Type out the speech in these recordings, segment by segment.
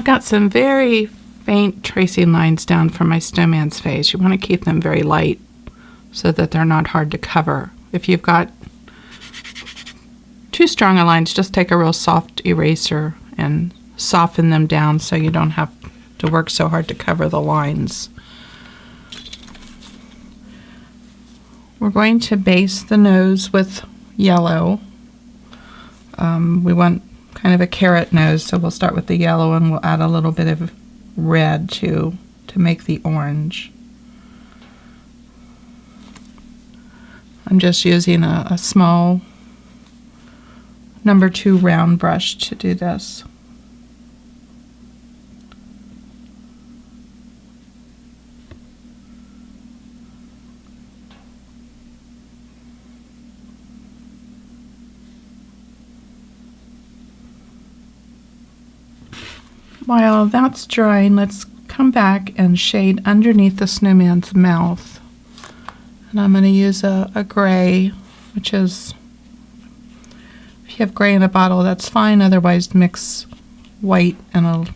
got some very faint tracing lines down from my snowman's face. You want to keep them very light so that they're not hard to cover. If you've got too strong a lines, just take a real soft eraser and soften them down so you don't have to work so hard to cover the lines. We're going to base the nose with yellow. We want kind of a carrot nose, so we'll start with the yellow and we'll add a little bit of red to make the orange. I'm just using a small number 2 round brush to do this. While that's drying, let's come back and shade underneath the snowman's mouth. And I'm going to use a gray, which is, if you have gray in a bottle, that's fine. Otherwise, mix white and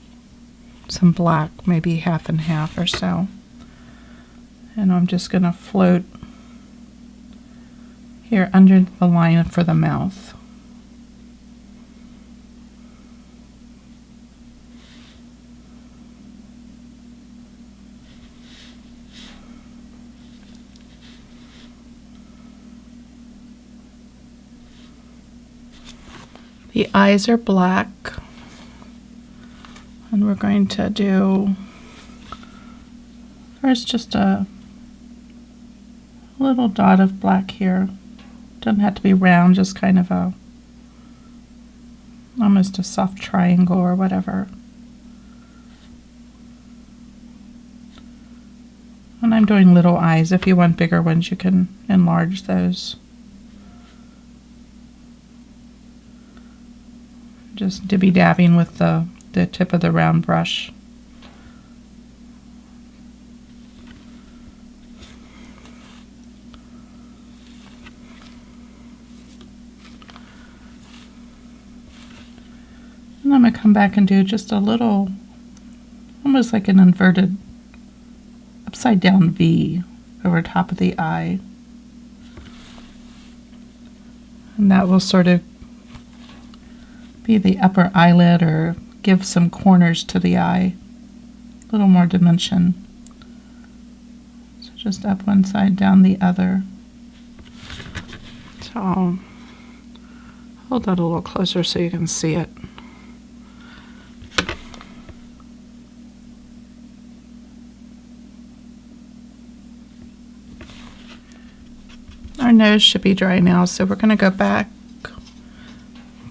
some black, maybe half and half or so. And I'm just going to float here under the line for the mouth. The eyes are black, and we're going to do first just a little dot of black here. Doesn't have to be round, just kind of almost a soft triangle or whatever. And I'm doing little eyes. If you want bigger ones, you can enlarge those. Just dibby-dabbing with the tip of the round brush. And I'm going to come back and do just a little, almost like an inverted upside down V over top of the eye. And that will sort of be the upper eyelid or give some corners to the eye, a little more dimension. So just up one side, down the other. So I'll hold that a little closer so you can see it. Our nose should be dry now, so we're going to go back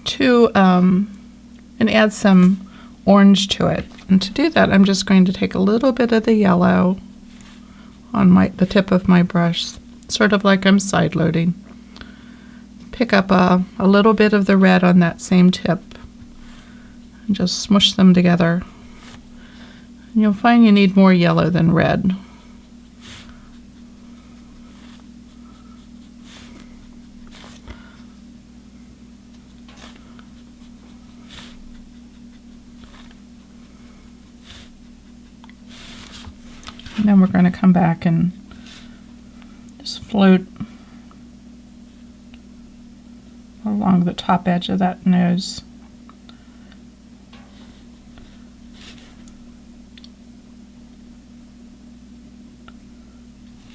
to and add some orange to it. And to do that, I'm just going to take a little bit of the yellow on the tip of my brush, sort of like I'm side loading. Pick up a little bit of the red on that same tip and just smush them together. And you'll find you need more yellow than red. And then we're going to come back and just float along the top edge of that nose.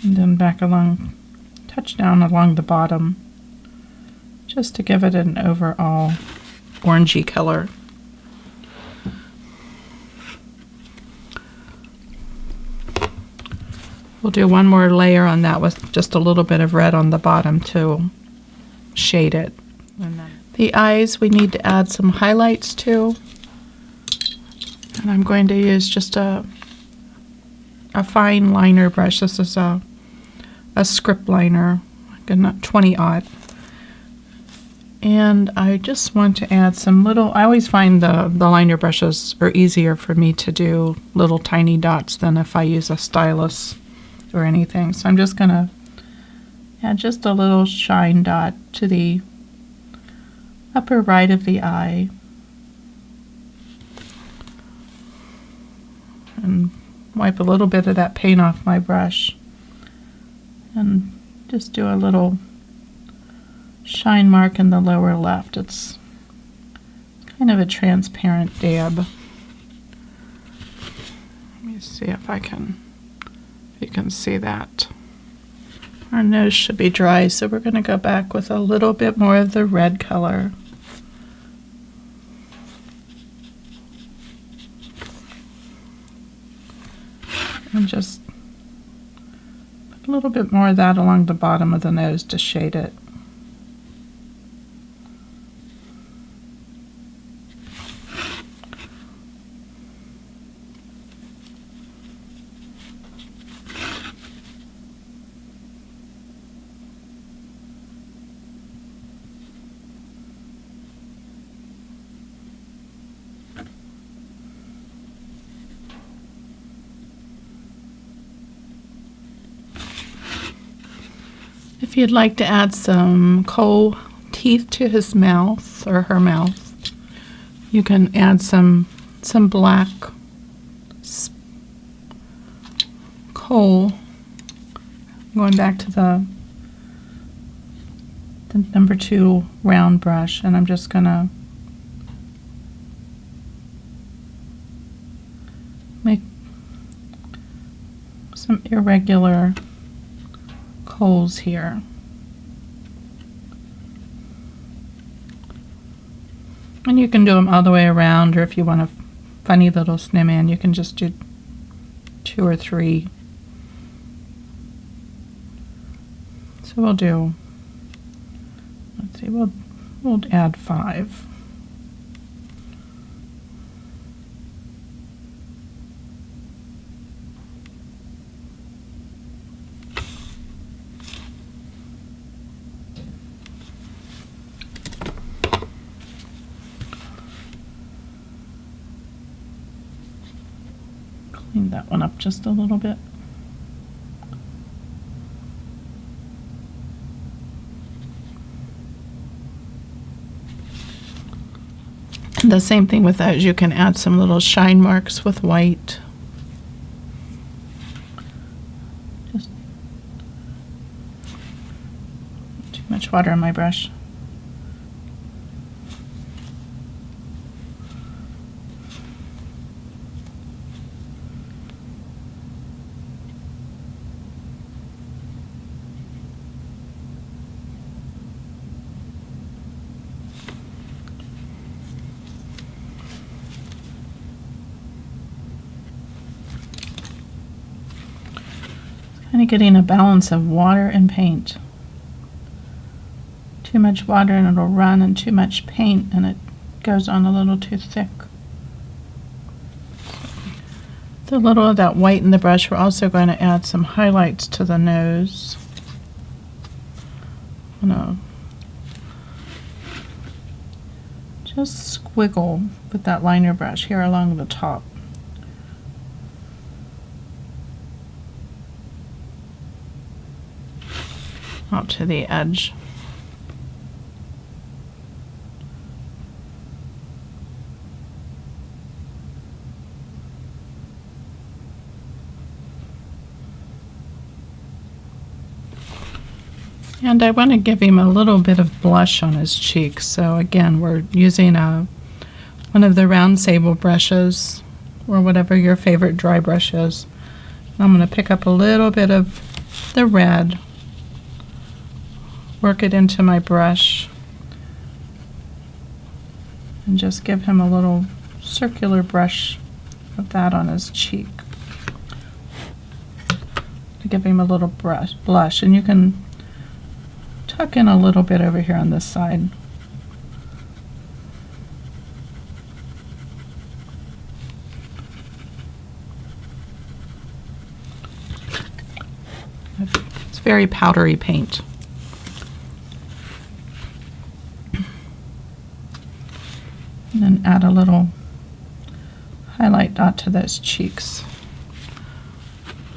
And then back along, touch down along the bottom, just to give it an overall orangey color. We'll do one more layer on that with just a little bit of red on the bottom to shade it. And then the eyes we need to add some highlights to. And I'm going to use just a fine liner brush. This is a script liner, like a 20-aught. And I just want to add some little, I always find the liner brushes are easier for me to do little tiny dots than if I use a stylus or anything. So I'm just going to add just a little shine dot to the upper right of the eye. and wipe a little bit of that paint off my brush and just do a little shine mark in the lower left. It's kind of a transparent dab. Let me see if you can see that. Our nose should be dry, so we're going to go back with a little bit more of the red color. And just put a little bit more of that along the bottom of the nose to shade it. If you'd like to add some coal teeth to his mouth or her mouth, you can add some black coal. Going back to the number 2 round brush, and I'm just gonna make some irregular holes here. And you can do them all the way around, or if you want a funny little snowman, you can just do 2 or 3. So let's see, we'll add 5. Clean that one up just a little bit. The same thing with those. You can add some little shine marks with white. Just too much water on my brush. Kind of getting a balance of water and paint. Too much water and it'll run, and too much paint and it goes on a little too thick. With a little of that white in the brush, we're also going to add some highlights to the nose. I'm gonna just squiggle with that liner brush here along the top. Out to the edge. And I want to give him a little bit of blush on his cheeks. So again, we're using one of the round sable brushes, or whatever your favorite dry brush is. And I'm going to pick up a little bit of the red, work it into my brush, and just give him a little circular brush of that on his cheek to give him a little blush. And you can tuck in a little bit over here on this side. It's very powdery paint. And then add a little highlight dot to those cheeks.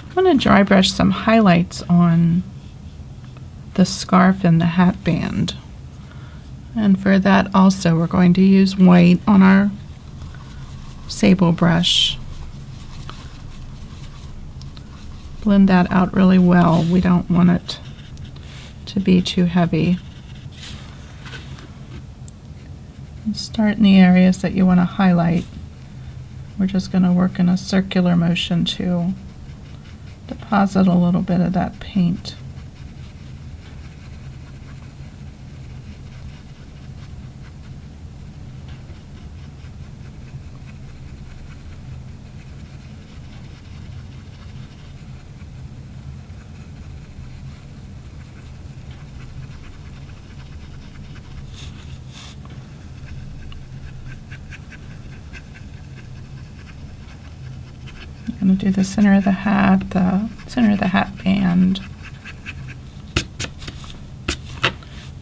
I'm going to dry brush some highlights on the scarf and the hat band. And for that also we're going to use white on our sable brush. Blend that out really well. We don't want it to be too heavy. And start in the areas that you want to highlight. We're just going to work in a circular motion to deposit a little bit of that paint. I'm going to do the center of the hat band.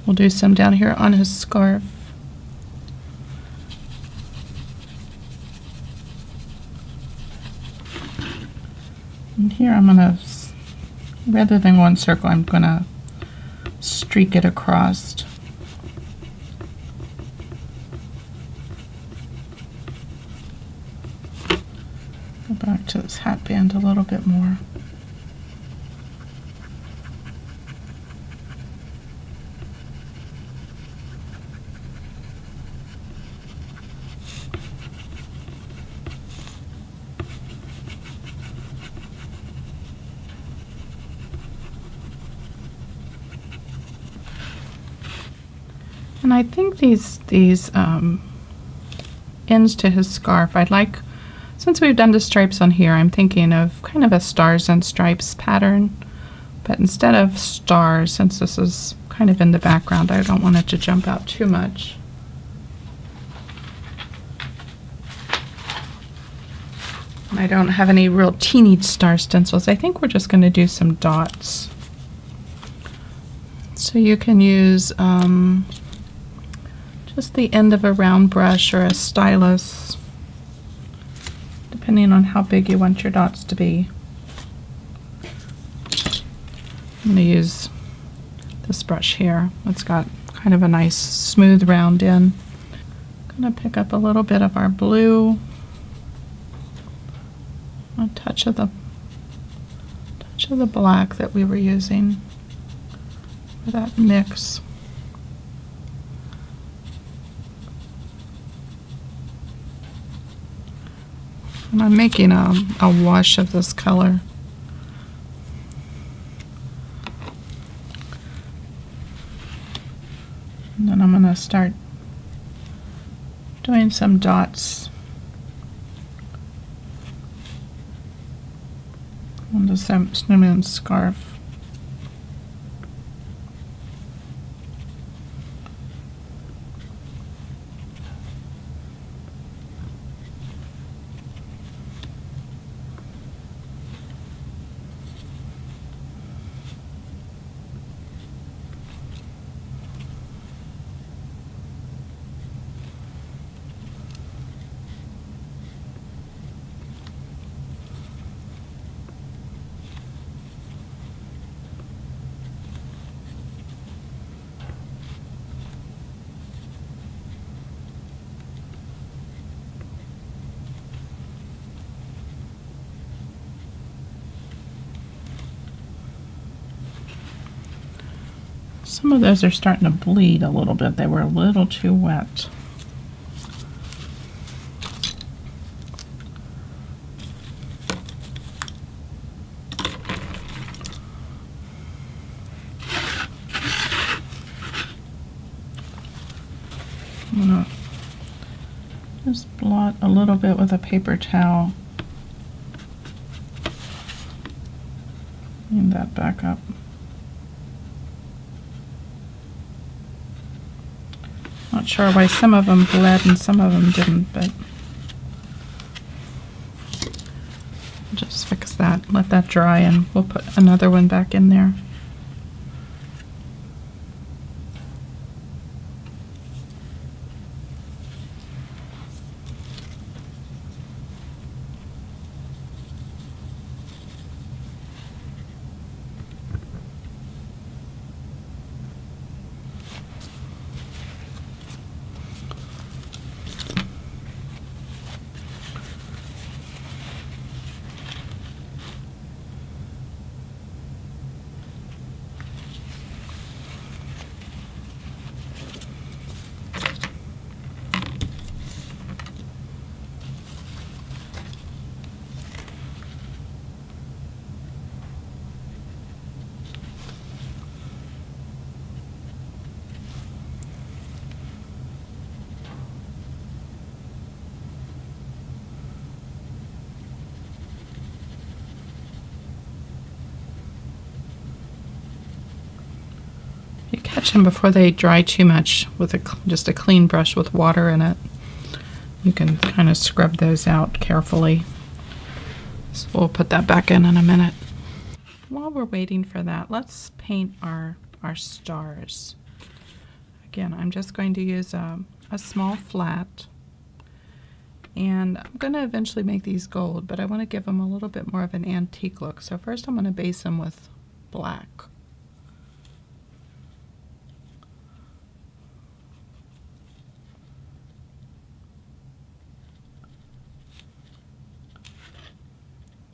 We'll do some down here on his scarf. And here I'm going to, rather than one circle, I'm going to streak it across. Go back to this hat band a little bit more. And I think these ends to his scarf, I'd like, since we've done the stripes on here, I'm thinking of kind of a stars and stripes pattern. But instead of stars, since this is kind of in the background, I don't want it to jump out too much. And I don't have any real teeny star stencils. I think we're just going to do some dots. So you can use just the end of a round brush or a stylus, depending on how big you want your dots to be. I'm going to use this brush here. It's got kind of a nice smooth round end. I'm going to pick up a little bit of our blue, a touch of the black that we were using for that mix. And I'm making a wash of this color. And then I'm going to start doing some dots on the Snowmen scarf. Some of those are starting to bleed a little bit. They were a little too wet. I'm going to just blot a little bit with a paper towel. Clean that back up. Not sure why some of them bled and some of them didn't, but just fix that, let that dry, and we'll put another one back in there. You catch them before they dry too much with just a clean brush with water in it. You can kind of scrub those out carefully. So we'll put that back in a minute. While we're waiting for that, let's paint our stars. Again, I'm just going to use a small flat, and I'm going to eventually make these gold, but I want to give them a little bit more of an antique look. So first I'm going to base them with black.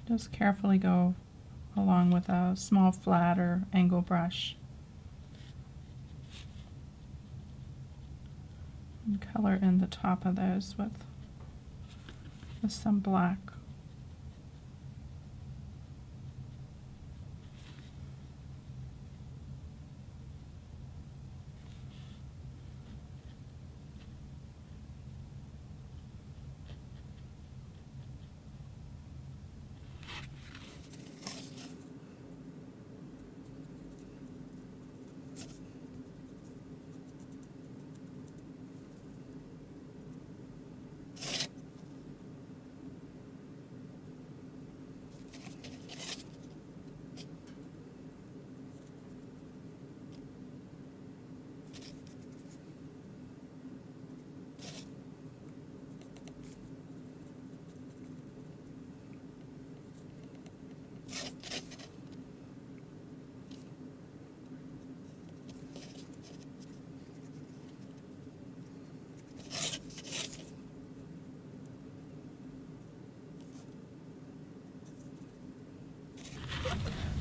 Just carefully go along with a small flat or angle brush. And color in the top of those with some black.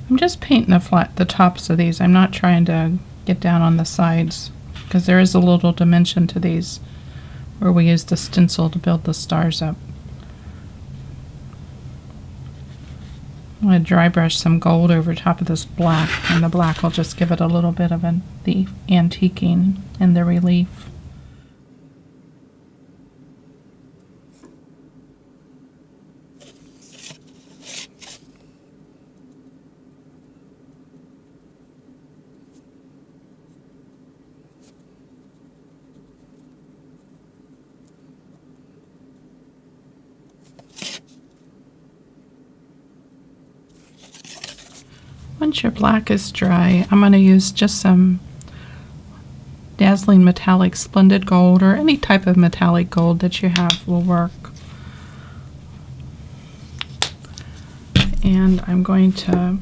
I'm just painting the tops of these. I'm not trying to get down on the sides because there is a little dimension to these where we use the stencil to build the stars up. I'm going to dry brush some gold over top of this black, and the black will just give it a little bit of the antiquing and the relief. Once your black is dry, I'm going to use just some dazzling metallic splendid gold, or any type of metallic gold that you have will work. And I'm going to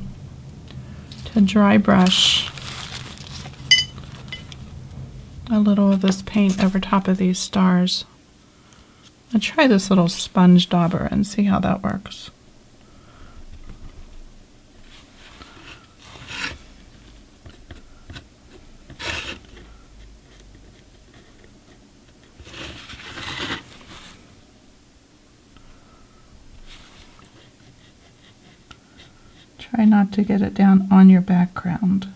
dry brush a little of this paint over top of these stars. I'll try this little sponge dauber and see how that works. Try not to get it down on your background.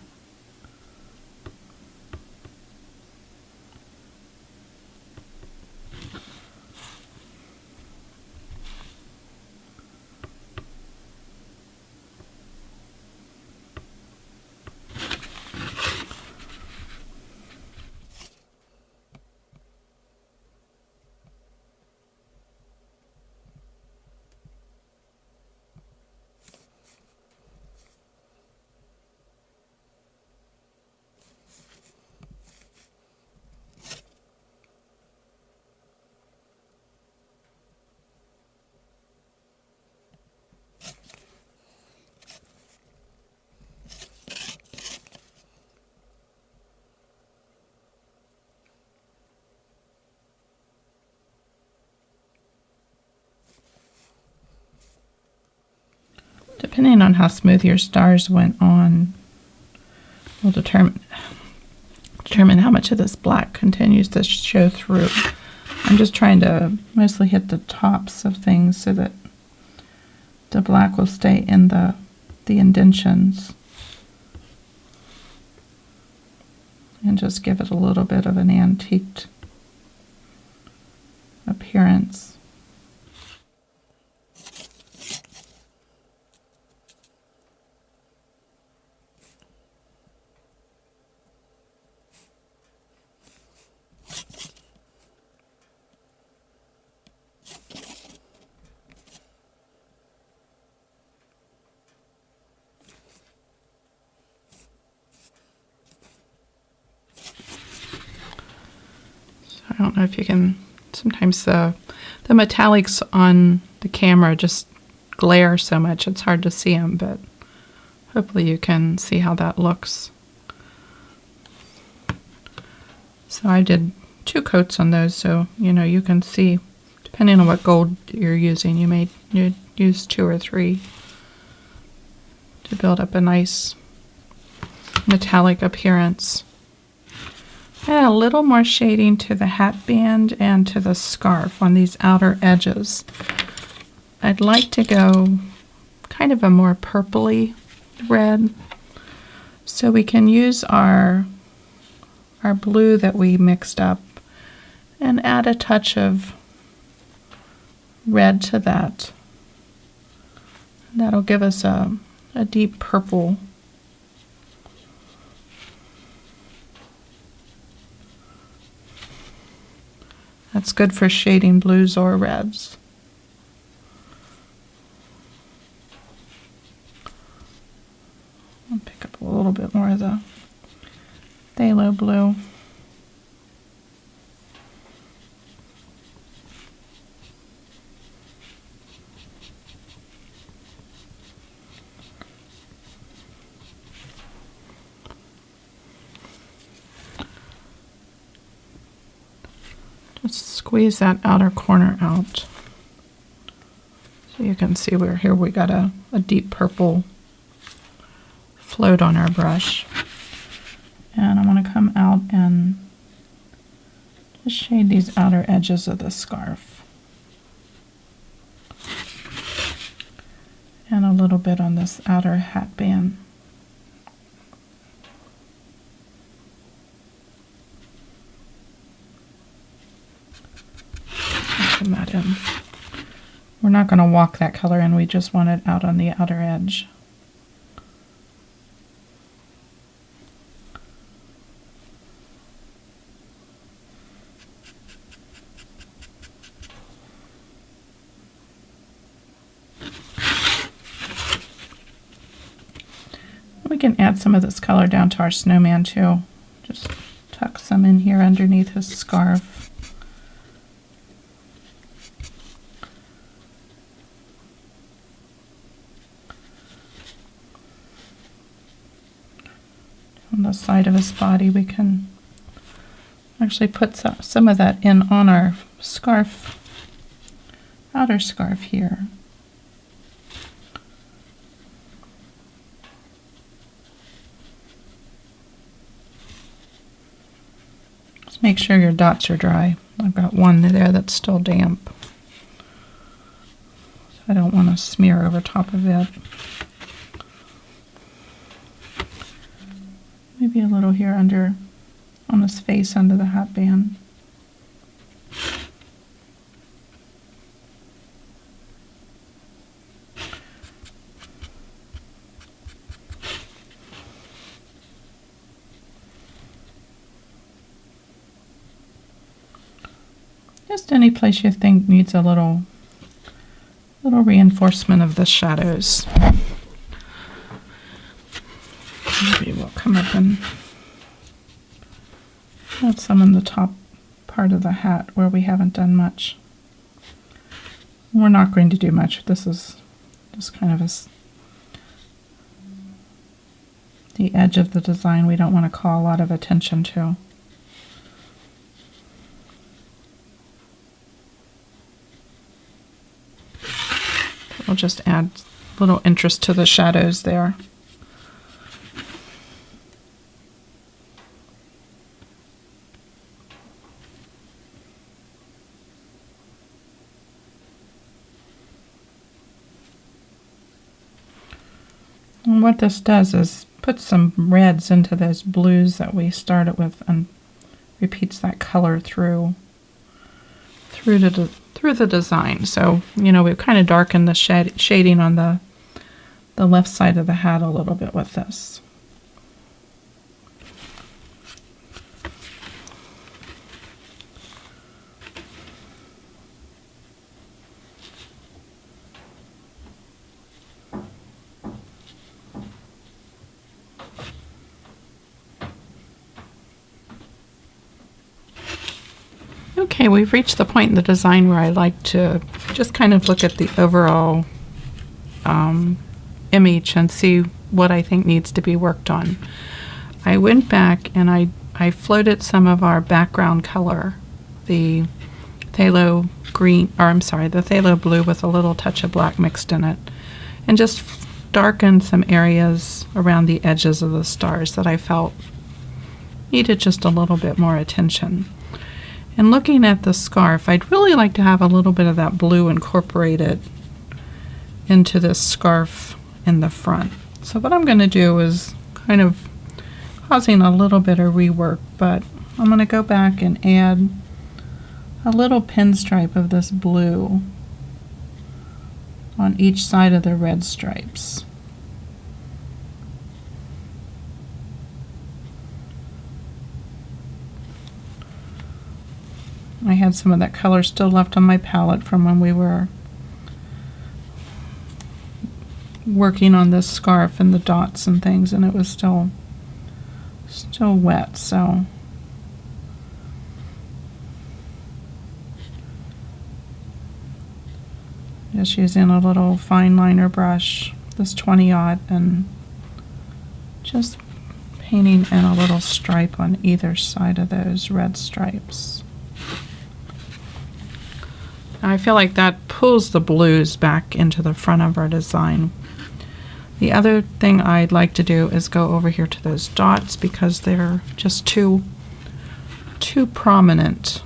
Depending on how smooth your stars went on will determine how much of this black continues to show through. I'm just trying to mostly hit the tops of things so that the black will stay in the indentions, and just give it a little bit of an antiqued appearance. I don't know if you can, sometimes the metallics on the camera just glare so much it's hard to see them, but hopefully you can see how that looks. So I did 2 coats on those, so you can see, depending on what gold you're using, you'd use 2 or 3 to build up a nice metallic appearance. Add a little more shading to the hat band and to the scarf on these outer edges. I'd like to go kind of a more purpley red, so we can use our blue that we mixed up and add a touch of red to that. That'll give us a deep purple. That's good for shading blues or reds. I'll pick up a little bit more of the phthalo blue. Just squeeze that outer corner out so you can see where here we got a deep purple float on our brush. And I'm going to come out and just shade these outer edges of the scarf. And a little bit on this outer hat band. That in. We're not going to walk that color in, we just want it out on the outer edge. We can add some of this color down to our snowman too. Just tuck some in here underneath his scarf. On the side of his body, we can actually put some of that in on our scarf, outer scarf here. Just make sure your dots are dry. I've got one there that's still damp. So I don't want to smear over top of it. Maybe a little here under, on his face under the hat band. Just any place you think needs a little reinforcement of the shadows. Maybe we'll come up and add some in the top part of the hat where we haven't done much. We're not going to do much. This is just kind of the edge of the design we don't want to call a lot of attention to. We'll just add a little interest to the shadows there. And what this does is put some reds into those blues that we started with and repeats that color through the design. So, we've kind of darkened the shading on the left side of the hat a little bit with this. Okay, we've reached the point in the design where I like to just kind of look at the overall image and see what I think needs to be worked on. I went back and I floated some of our background color, the phthalo green, or I'm sorry, the phthalo blue with a little touch of black mixed in it, and just darkened some areas around the edges of the stars that I felt needed just a little bit more attention. And looking at the scarf, I'd really like to have a little bit of that blue incorporated into this scarf in the front. So what I'm going to do is kind of causing a little bit of rework, but I'm going to go back and add a little pinstripe of this blue on each side of the red stripes. I had some of that color still left on my palette from when we were working on this scarf and the dots and things, and it was still wet, so just using a little fine liner brush, this 20-aught, and just painting in a little stripe on either side of those red stripes. I feel like that pulls the blues back into the front of our design. The other thing I'd like to do is go over here to those dots because they're just too prominent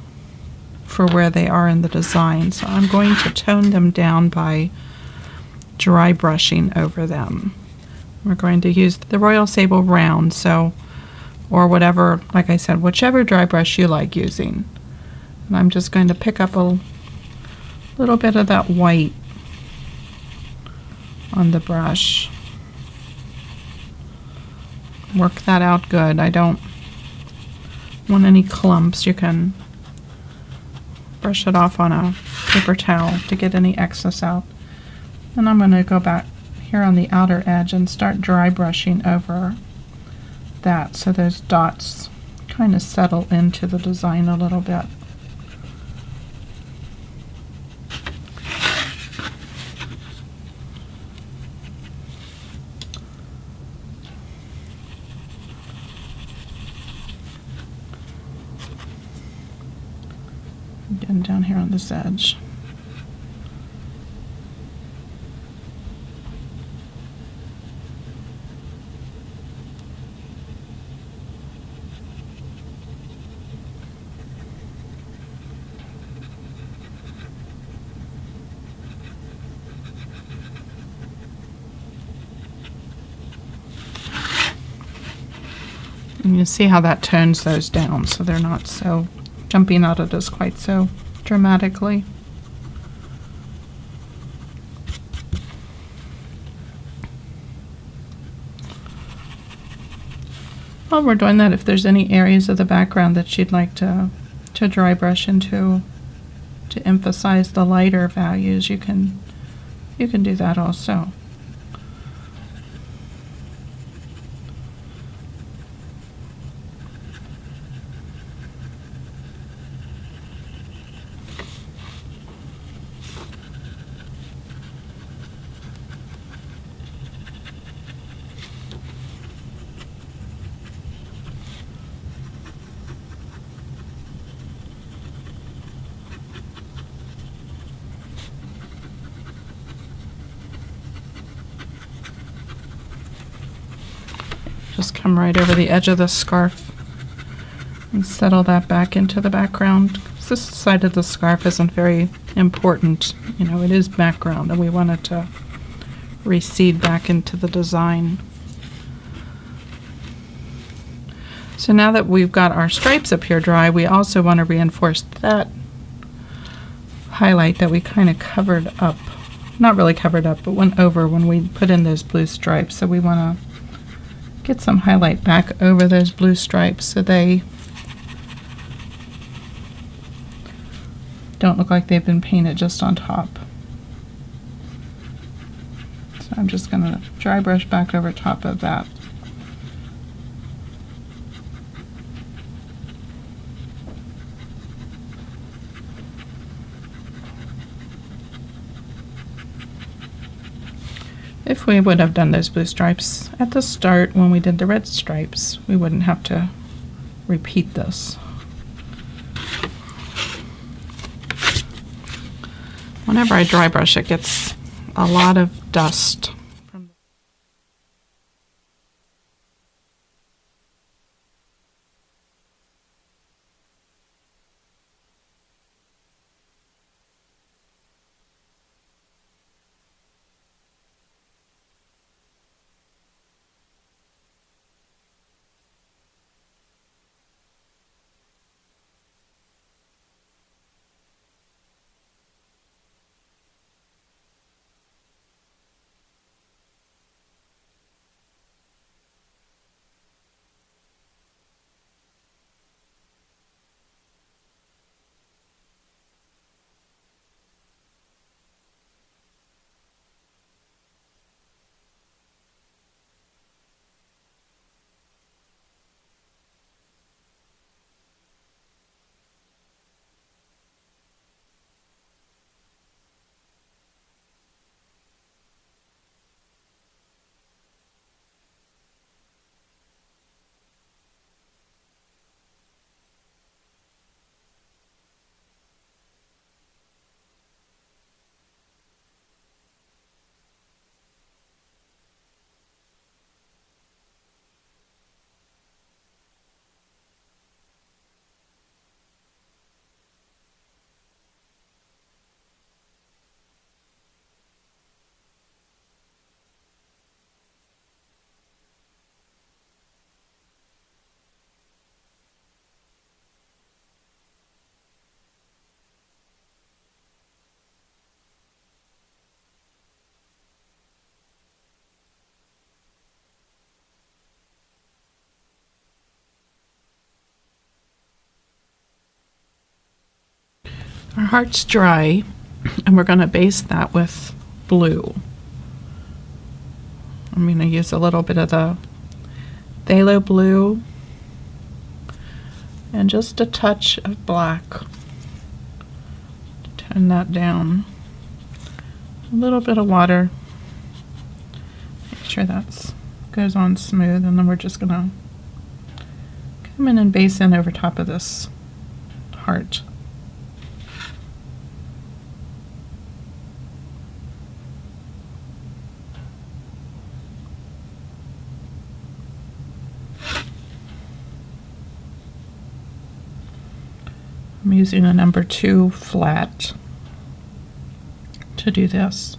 for where they are in the design. So I'm going to tone them down by dry brushing over them. We're going to use the Royal Sable Round, or whatever, like I said, whichever dry brush you like using. And I'm just going to pick up a little bit of that white on the brush. Work that out good. I don't want any clumps. You can brush it off on a paper towel to get any excess out. And I'm going to go back here on the outer edge and start dry brushing over that so those dots kind of settle into the design a little bit. Again, down here on this edge. And you see how that tones those down so they're not so jumping out at us quite so dramatically. While we're doing that, if there's any areas of the background that you'd like to dry brush into to emphasize the lighter values, you can do that also. Just come right over the edge of the scarf and settle that back into the background. This side of the scarf isn't very important. You know, it is background and we want it to recede back into the design. So now that we've got our stripes up here dry, we also want to reinforce that highlight that we kind of covered up. Not really covered up, but went over when we put in those blue stripes. So we want to get some highlight back over those blue stripes so they don't look like they've been painted just on top. So I'm just going to dry brush back over top of that. If we would have done those blue stripes at the start when we did the red stripes, we wouldn't have to repeat this. Whenever I dry brush, it gets a lot of dust. Our heart's dry, and we're going to base that with blue. I'm going to use a little bit of the phthalo blue and just a touch of black to tone that down. A little bit of water. Make sure that goes on smooth, and then we're just going to come in and base in over top of this heart. I'm using a number 2 flat to do this.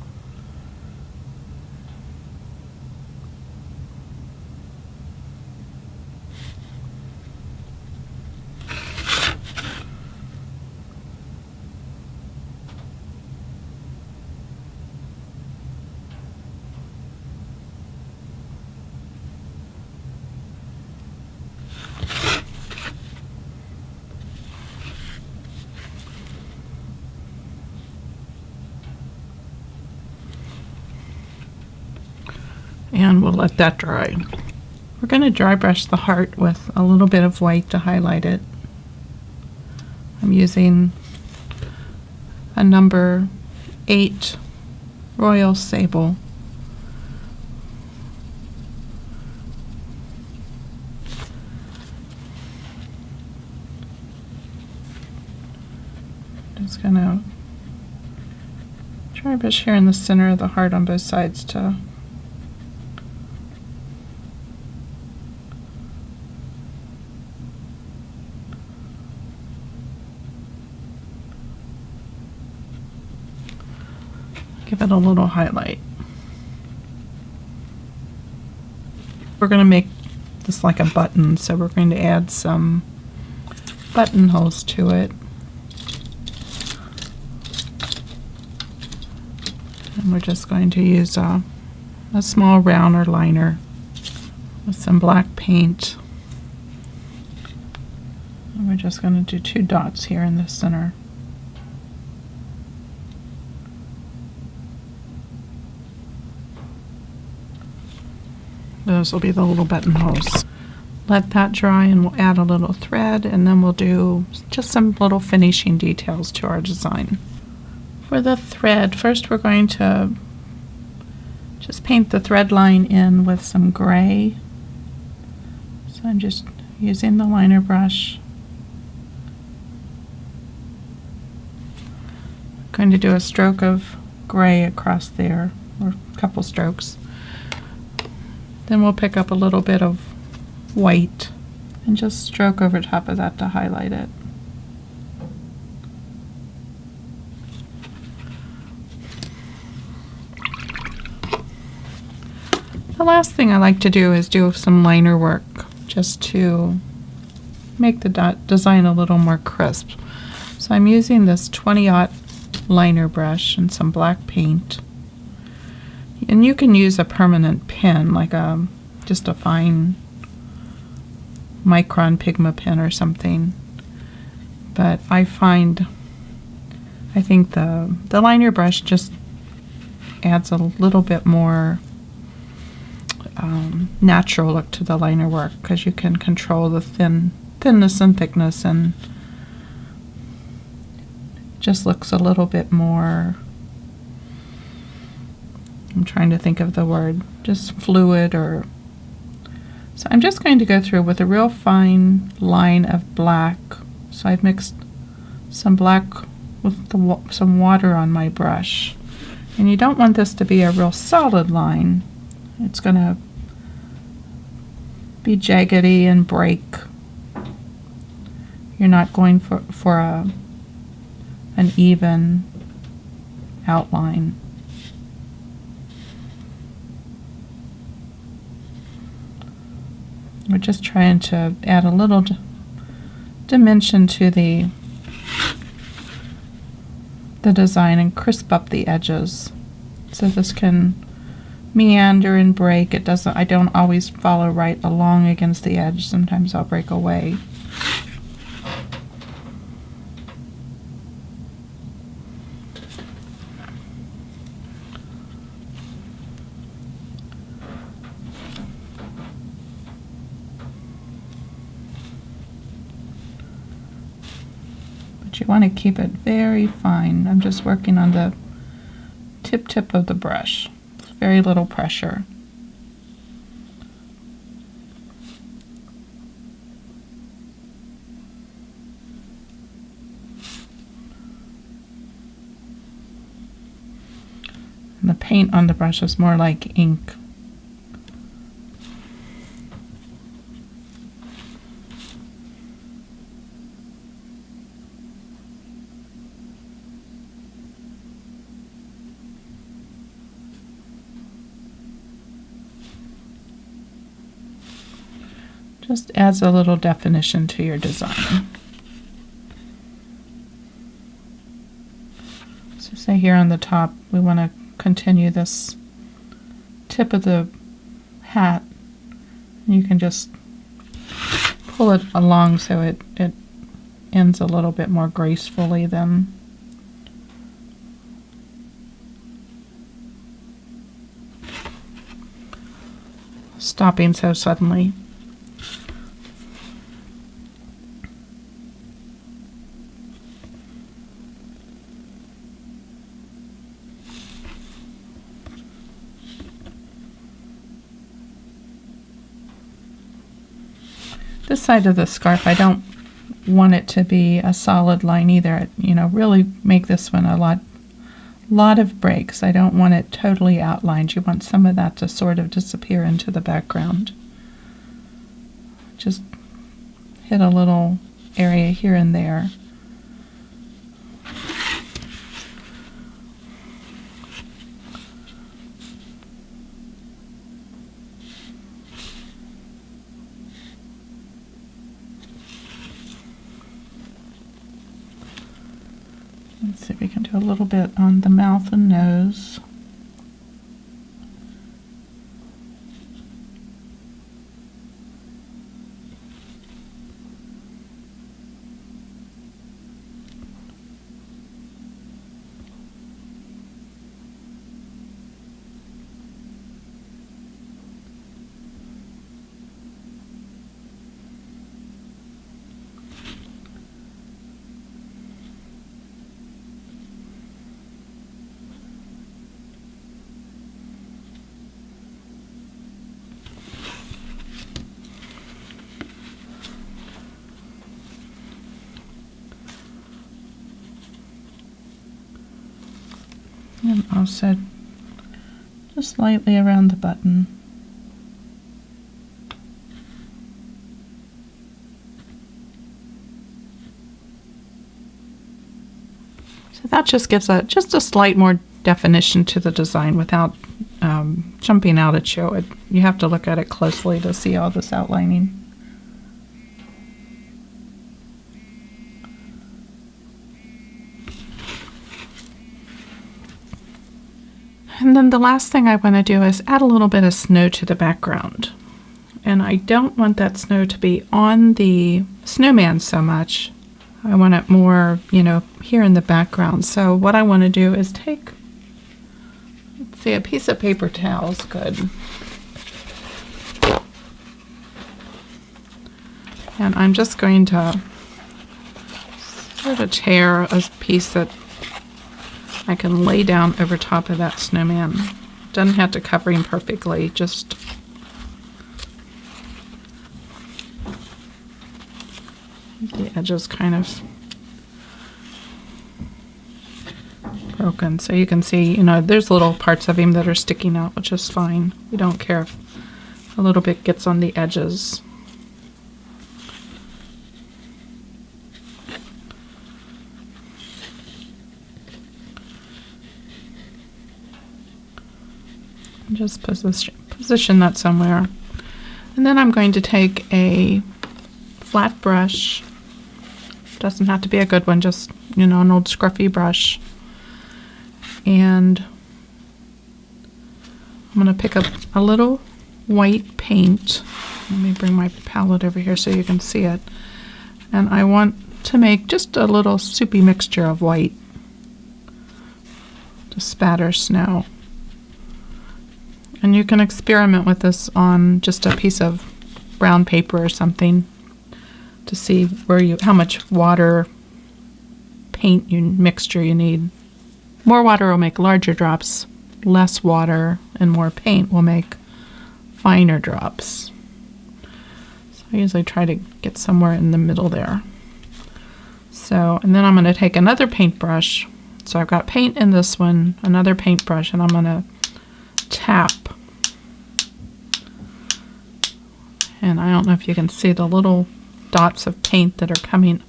And we'll let that dry. We're going to dry brush the heart with a little bit of white to highlight it. I'm using a number 8 Royal Sable. Just going to dry brush here in the center of the heart on both sides to give it a little highlight. We're going to make this like a button, so we're going to add some buttonholes to it. And we're just going to use a small rounder liner with some black paint. And we're just going to do 2 dots here in the center. Those will be the little buttonholes. Let that dry, and we'll add a little thread, and then we'll do just some little finishing details to our design. For the thread, first we're going to just paint the thread line in with some gray. So I'm just using the liner brush. I'm going to do a stroke of gray across there, or a couple strokes. Then we'll pick up a little bit of white and just stroke over top of that to highlight it. The last thing I like to do is do some liner work just to make the design a little more crisp. So I'm using this 20-aught liner brush and some black paint. And you can use a permanent pen, like just a fine micron Pigma pen or something. But I think the liner brush just adds a little bit more natural look to the liner work, because you can control the thinness and thickness, and just looks a little bit more, I'm trying to think of the word, just fluid. Or so I'm just going to go through with a real fine line of black. So I've mixed some black with some water on my brush, and you don't want this to be a real solid line. It's going to be jaggedy and break. You're not going for an even outline. We're just trying to add a little dimension to the design and crisp up the edges, so this can meander and break. I don't always follow right along against the edge. Sometimes I'll break away. But you want to keep it very fine. I'm just working on the tip of the brush. Very little pressure. And the paint on the brush is more like ink. Just adds a little definition to your design. So say here on the top, we want to continue this tip of the hat. You can just pull it along so it ends a little bit more gracefully than stopping so suddenly. This side of the scarf, I don't want it to be a solid line either. Really make this one a lot of breaks. I don't want it totally outlined. You want some of that to sort of disappear into the background. Just hit a little area here and there. Let's see if we can do a little bit on the mouth and nose. And also just lightly around the button. So that just gives just a slight more definition to the design without jumping out at you. You have to look at it closely to see all this outlining. And then the last thing I want to do is add a little bit of snow to the background. And I don't want that snow to be on the snowman so much. I want it more, here in the background. So what I want to do is take, let's see, a piece of paper towel is good. And I'm just going to sort of tear a piece that I can lay down over top of that snowman. Doesn't have to cover him perfectly, just the edges kind of broken. So you can see, there's little parts of him that are sticking out, which is fine. We don't care if a little bit gets on the edges. Just position that somewhere. And then I'm going to take a flat brush. Doesn't have to be a good one, just, an old scruffy brush. And I'm going to pick up a little white paint. Let me bring my palette over here so you can see it. And I want to make just a little soupy mixture of white to spatter snow. And you can experiment with this on just a piece of brown paper or something to see how much water, paint mixture you need. More water will make larger drops. Less water and more paint will make finer drops. So I usually try to get somewhere in the middle there. So, and then I'm going to take another paintbrush. So I've got paint in this one, another paintbrush, and I'm going to tap. And I don't know if you can see the little dots of paint that are coming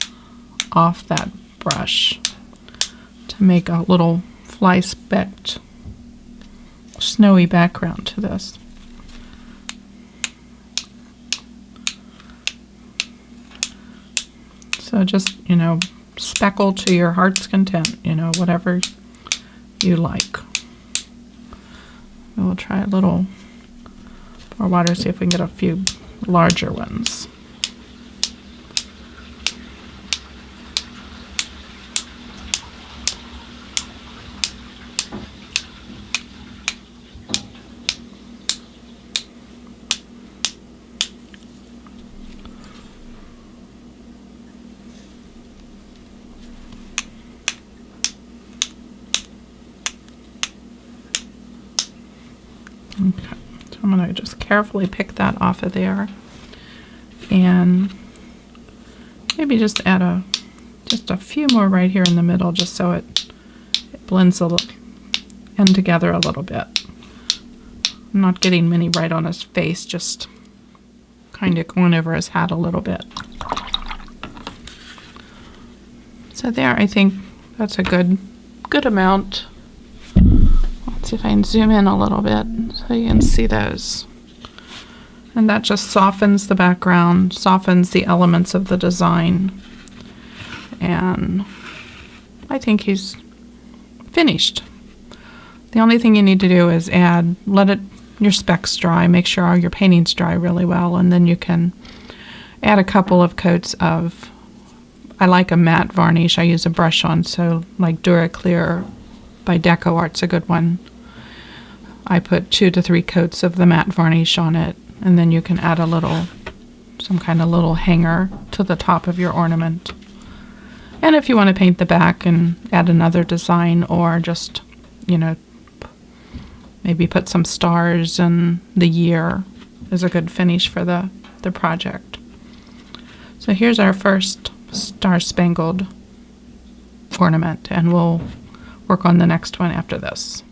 off that brush to make a little fly-specked snowy background to this. So just, speckle to your heart's content, whatever you like. We'll try a little more water, see if we can get a few larger ones. Okay, so I'm going to just carefully pick that off of there, and maybe just add just a few more right here in the middle, just so it blends in together a little bit. I'm not getting many right on his face, just kind of going over his hat a little bit. So there, I think that's a good amount. Let's see if I can zoom in a little bit so you can see those. And that just softens the background, softens the elements of the design. And I think he's finished. The only thing you need to do is let your specs dry, make sure all your paintings dry really well, and then you can add a couple of coats of, I like a matte varnish I use a brush on, so like Duraclear by Deco Art's a good one. I put 2 to 3 coats of the matte varnish on it, and then you can add some kind of little hanger to the top of your ornament. And if you want to paint the back and add another design, or just, maybe put some stars and the year is a good finish for the project. So here's our first Star Spangled ornament, and we'll work on the next one after this.